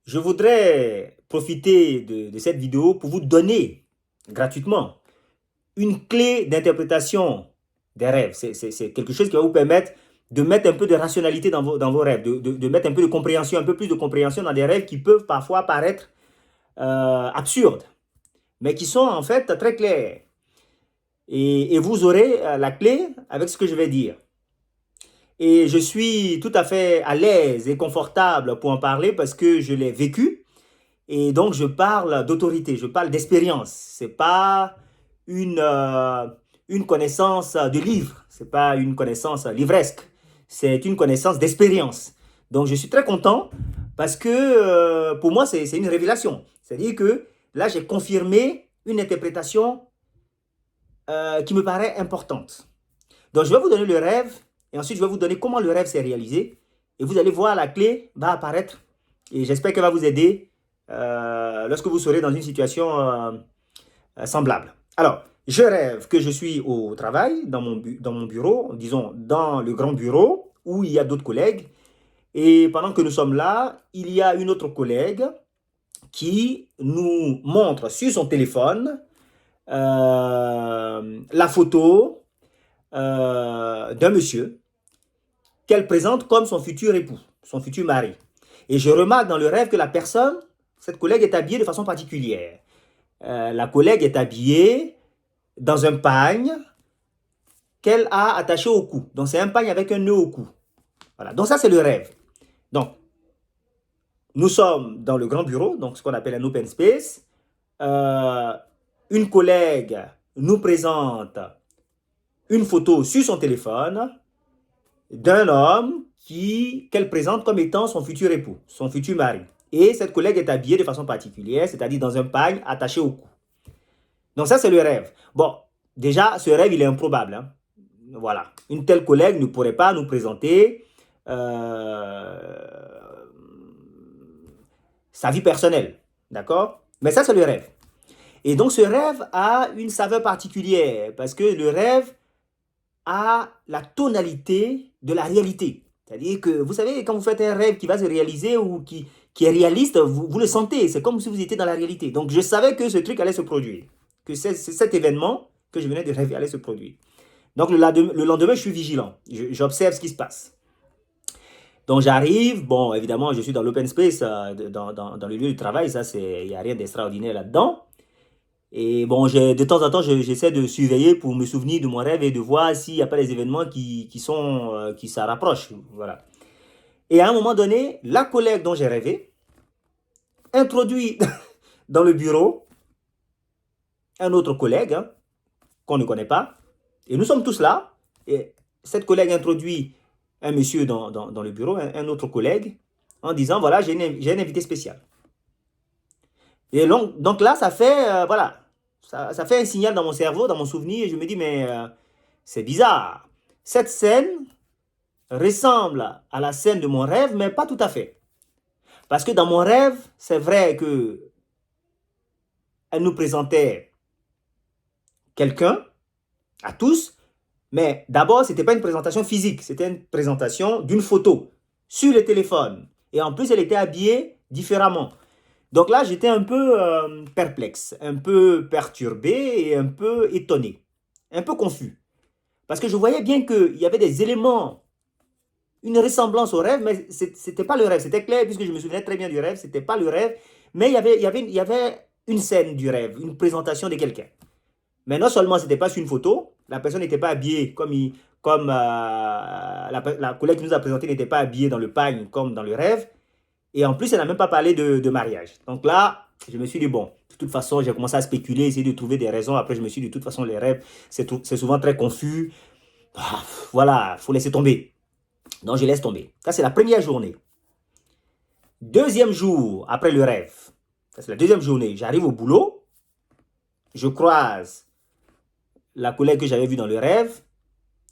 Je voudrais profiter de cette vidéo pour vous donner gratuitement une clé d'interprétation des rêves. C'est quelque chose qui va vous permettre de mettre un peu de rationalité dans vos rêves, de mettre un peu de compréhension, un peu plus de compréhension dans des rêves qui peuvent parfois paraître absurdes, mais qui sont en fait très clairs. Et vous aurez la clé avec ce que je vais dire. Et je suis tout à fait à l'aise et confortable pour en parler parce que je l'ai vécu. Et donc, je parle d'autorité, je parle d'expérience. C'est pas une, euh, une connaissance de livre, c'est pas une connaissance livresque, c'est une connaissance d'expérience. Donc, je suis très content parce que pour moi, c'est une révélation. C'est-à-dire que là, j'ai confirmé une interprétation qui me paraît importante. Donc, je vais vous donner le rêve et ensuite, je vais vous donner comment le rêve s'est réalisé. Et vous allez voir, la clé va apparaître et j'espère qu'elle va vous aider lorsque vous serez dans une situation semblable. Alors, je rêve que je suis au travail, dans mon bureau, disons dans le grand bureau, où il y a d'autres collègues. Et pendant que nous sommes là, il y a une autre collègue qui nous montre sur son téléphone la photo d'un monsieur qu'elle présente comme son futur époux, son futur mari. Et je remarque dans le rêve que la personne, cette collègue est habillée de façon particulière. La collègue est habillée dans un pagne qu'elle a attaché au cou. Donc c'est un pagne avec un nœud au cou. Voilà. Donc ça c'est le rêve. Donc nous sommes dans le grand bureau, donc ce qu'on appelle un open space. Une collègue nous présente une photo sur son téléphone d'un homme qu'elle présente comme étant son futur époux, son futur mari. Et cette collègue est habillée de façon particulière, c'est-à-dire dans un pagne attaché au cou. Donc ça, c'est le rêve. Bon, déjà, ce rêve, il est improbable. Hein. Voilà. Une telle collègue ne pourrait pas nous présenter sa vie personnelle. D'accord? Mais ça, c'est le rêve. Et donc, ce rêve a une saveur particulière parce que le rêve a la tonalité de la réalité. C'est-à-dire que, vous savez, quand vous faites un rêve qui va se réaliser ou qui est réaliste, vous le sentez. C'est comme si vous étiez dans la réalité. Donc, je savais que ce truc allait se produire. Que c'est cet événement que je venais de rêver allait se produire. Donc, le lendemain, je suis vigilant. J'observe ce qui se passe. Donc, j'arrive. Bon, évidemment, je suis dans l'open space, dans le lieu de travail. Ça, il n'y a rien d'extraordinaire là-dedans. Et bon, de temps en temps, j'essaie de surveiller pour me souvenir de mon rêve et de voir s'il n'y a pas des événements qui s'en rapprochent. Voilà. Et à un moment donné, la collègue dont j'ai rêvé introduit dans le bureau un autre collègue hein, qu'on ne connaît pas. Et nous sommes tous là. Et cette collègue introduit un monsieur dans le bureau, un autre collègue, en disant, voilà, j'ai un invité spécial. Et donc là, ça fait, voilà, ça fait un signal dans mon cerveau, dans mon souvenir, et je me dis, mais c'est bizarre. Cette scène ressemble à la scène de mon rêve, mais pas tout à fait. Parce que dans mon rêve, c'est vrai que elle nous présentait quelqu'un, à tous, mais d'abord, ce n'était pas une présentation physique, c'était une présentation d'une photo sur le téléphone. Et en plus, elle était habillée différemment. Donc là, j'étais un peu perplexe, un peu perturbé et un peu étonné, un peu confus. Parce que je voyais bien qu'il y avait des éléments, une ressemblance au rêve, mais ce n'était pas le rêve. C'était clair, puisque je me souvenais très bien du rêve, ce n'était pas le rêve, mais il y avait une scène du rêve, une présentation de quelqu'un. Mais non seulement ce n'était pas sur une photo, la personne n'était pas habillée comme la collègue qui nous a présenté n'était pas habillée dans le pagne comme dans le rêve, et en plus, elle n'a même pas parlé de mariage. Donc là, je me suis dit, bon, de toute façon, j'ai commencé à spéculer, essayer de trouver des raisons. Après, je me suis dit, de toute façon, les rêves, c'est souvent très confus. Ah, voilà, il faut laisser tomber. Donc, je laisse tomber. Ça, c'est la première journée. Deuxième jour, après le rêve. Ça, c'est la deuxième journée. J'arrive au boulot. Je croise la collègue que j'avais vue dans le rêve.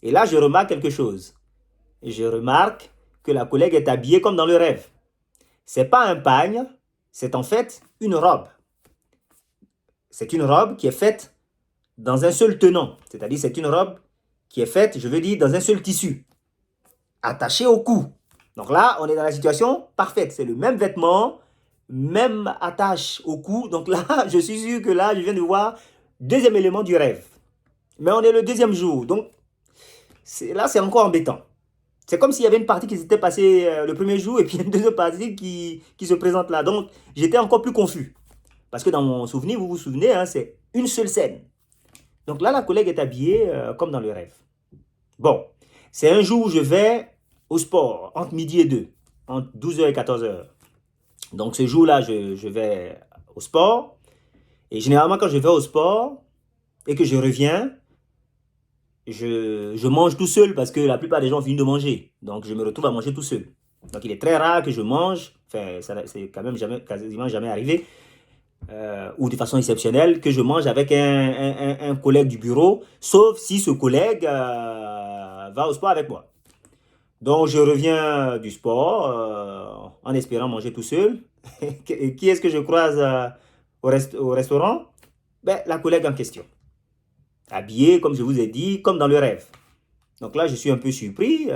Et là, je remarque quelque chose. Je remarque que la collègue est habillée comme dans le rêve. C'est pas un pagne, c'est en fait une robe. C'est une robe qui est faite dans un seul tenant. C'est-à-dire c'est une robe qui est faite, je veux dire, dans un seul tissu, attaché au cou. Donc là, on est dans la situation parfaite. C'est le même vêtement, même attache au cou. Donc là, je suis sûr que là, je viens de voir deuxième élément du rêve. Mais on est le deuxième jour. Donc là, c'est encore embêtant. C'est comme s'il y avait une partie qui s'était passée le premier jour et puis une deuxième partie qui se présente là. Donc, j'étais encore plus confus. Parce que dans mon souvenir, vous vous souvenez, hein, c'est une seule scène. Donc là, la collègue est habillée comme dans le rêve. Bon, c'est un jour où je vais au sport, entre midi et 2, entre 12h et 14h. Donc ce jour-là, je vais au sport. Et généralement, quand je vais au sport et que je reviens, je mange tout seul parce que la plupart des gens viennent de manger. Donc je me retrouve à manger tout seul. Donc il est très rare que je mange, enfin c'est quand même quasiment jamais arrivé, ou de façon exceptionnelle, que je mange avec un collègue du bureau, sauf si ce collègue va au sport avec moi. Donc je reviens du sport en espérant manger tout seul. Qui est-ce que je croise au restaurant? Ben, la collègue en question. Habillée, comme je vous ai dit, comme dans le rêve. Donc là, je suis un peu surpris.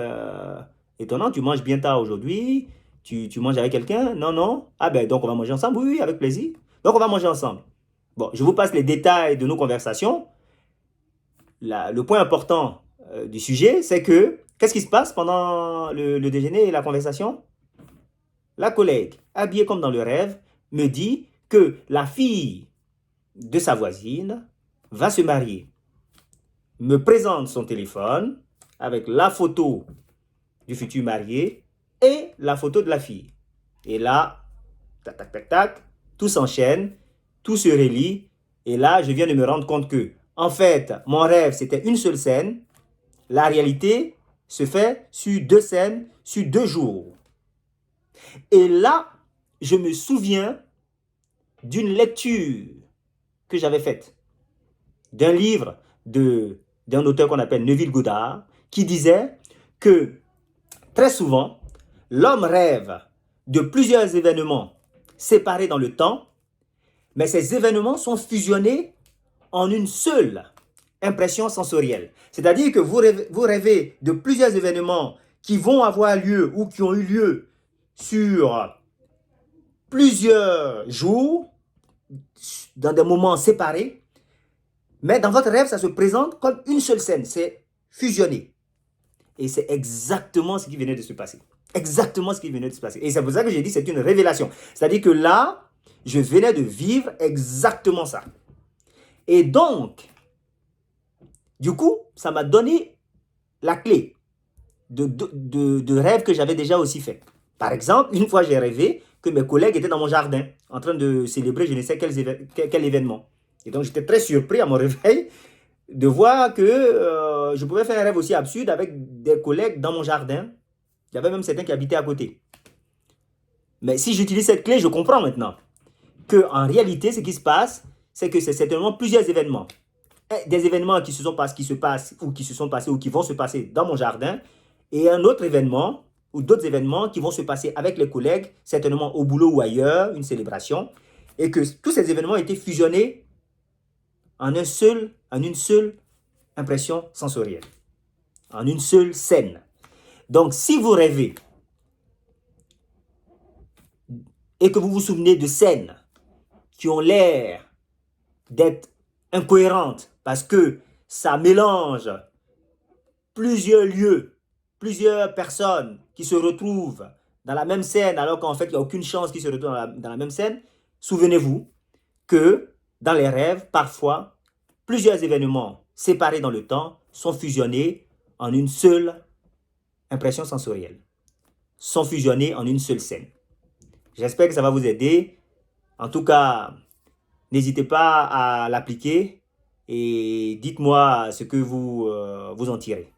Étonnant, tu manges bien tard aujourd'hui. Tu manges avec quelqu'un? Non, non. Ah ben, donc on va manger ensemble? Oui, oui, avec plaisir. Donc on va manger ensemble. Bon, je vous passe les détails de nos conversations. Le point important du sujet, c'est que, qu'est-ce qui se passe pendant le déjeuner et la conversation? La collègue, habillée comme dans le rêve, me dit que la fille de sa voisine va se marier. Me présente son téléphone avec la photo du futur marié et la photo de la fille. Et là, tac, tac, tac, tac, tout s'enchaîne, tout se relie. Et là, je viens de me rendre compte que, en fait, mon rêve, c'était une seule scène. La réalité se fait sur deux scènes, sur 2 jours. Et là, je me souviens d'une lecture que j'avais faite, d'un livre d'un auteur qu'on appelle Neville Goddard, qui disait que très souvent, l'homme rêve de plusieurs événements séparés dans le temps, mais ces événements sont fusionnés en une seule impression sensorielle. C'est-à-dire que vous rêvez de plusieurs événements qui vont avoir lieu ou qui ont eu lieu sur plusieurs jours, dans des moments séparés, mais dans votre rêve, ça se présente comme une seule scène, c'est fusionné. Et c'est exactement ce qui venait de se passer. Exactement ce qui venait de se passer. Et c'est pour ça que j'ai dit que c'est une révélation. C'est-à-dire que là, je venais de vivre exactement ça. Et donc, du coup, ça m'a donné la clé de rêves que j'avais déjà aussi fait. Par exemple, une fois, j'ai rêvé que mes collègues étaient dans mon jardin en train de célébrer je ne sais quel événement. Et donc, j'étais très surpris à mon réveil de voir que je pouvais faire un rêve aussi absurde avec des collègues dans mon jardin. Il y avait même certains qui habitaient à côté. Mais si j'utilise cette clé, je comprends maintenant qu'en réalité, ce qui se passe, c'est que c'est certainement plusieurs événements. Des événements qui se passent ou qui se sont passés ou qui vont se passer dans mon jardin, et un autre événement ou d'autres événements qui vont se passer avec les collègues, certainement au boulot ou ailleurs, une célébration, et que tous ces événements ont été fusionnés en une seule impression sensorielle, en une seule scène. Donc, si vous rêvez et que vous vous souvenez de scènes qui ont l'air d'être incohérentes parce que ça mélange plusieurs lieux, plusieurs personnes qui se retrouvent dans la même scène alors qu'en fait, il n'y a aucune chance qu'ils se retrouvent dans la même scène, souvenez-vous que dans les rêves, parfois, plusieurs événements séparés dans le temps sont fusionnés en une seule impression sensorielle, sont fusionnés en une seule scène. J'espère que ça va vous aider. En tout cas, n'hésitez pas à l'appliquer et dites-moi ce que vous en tirez.